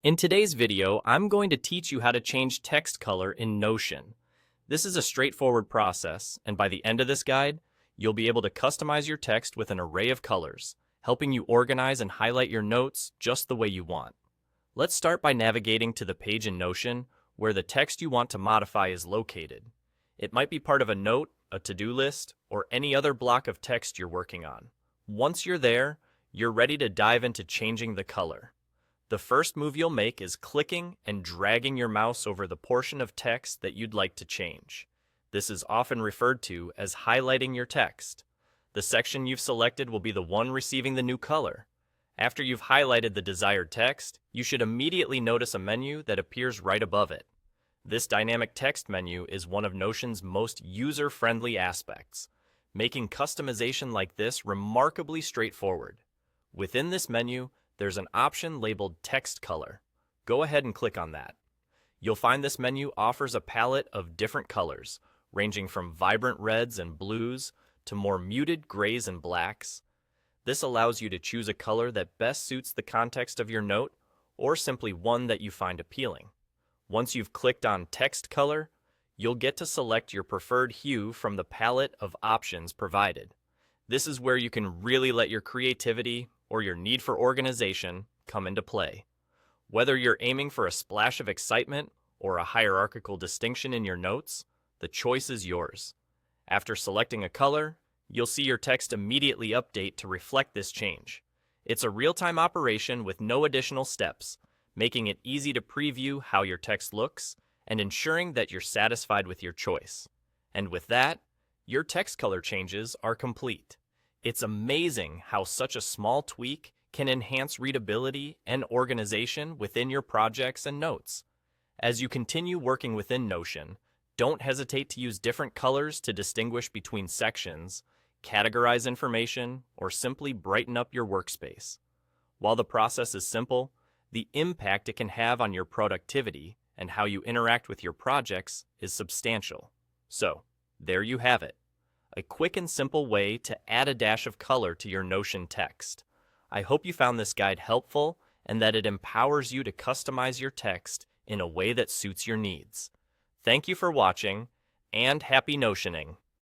In today's video, I'm going to teach you how to change text color in Notion. This is a straightforward process, and by the end of this guide, you'll be able to customize your text with an array of colors, helping you organize and highlight your notes just the way you want. Let's start by navigating to the page in Notion where the text you want to modify is located. It might be part of a note, a to-do list, or any other block of text you're working on. Once you're there, you're ready to dive into changing the color. The first move you'll make is clicking and dragging your mouse over the portion of text that you'd like to change. This is often referred to as highlighting your text. The section you've selected will be the one receiving the new color. After you've highlighted the desired text, you should immediately notice a menu that appears right above it. This dynamic text menu is one of Notion's most user-friendly aspects, making customization like this remarkably straightforward. Within this menu, there's an option labeled Text Color. Go ahead and click on that. You'll find this menu offers a palette of different colors, ranging from vibrant reds and blues to more muted grays and blacks. This allows you to choose a color that best suits the context of your note, or simply one that you find appealing. Once you've clicked on Text Color, you'll get to select your preferred hue from the palette of options provided. This is where you can really let your creativity or your need for organization come into play. Whether you're aiming for a splash of excitement or a hierarchical distinction in your notes, the choice is yours. After selecting a color, you'll see your text immediately update to reflect this change. It's a real-time operation with no additional steps, making it easy to preview how your text looks and ensuring that you're satisfied with your choice. And with that, your text color changes are complete. It's amazing how such a small tweak can enhance readability and organization within your projects and notes. As you continue working within Notion, don't hesitate to use different colors to distinguish between sections, categorize information, or simply brighten up your workspace. While the process is simple, the impact it can have on your productivity and how you interact with your projects is substantial. So, there you have it. A quick and simple way to add a dash of color to your Notion text. I hope you found this guide helpful and that it empowers you to customize your text in a way that suits your needs. Thank you for watching, and happy Notioning!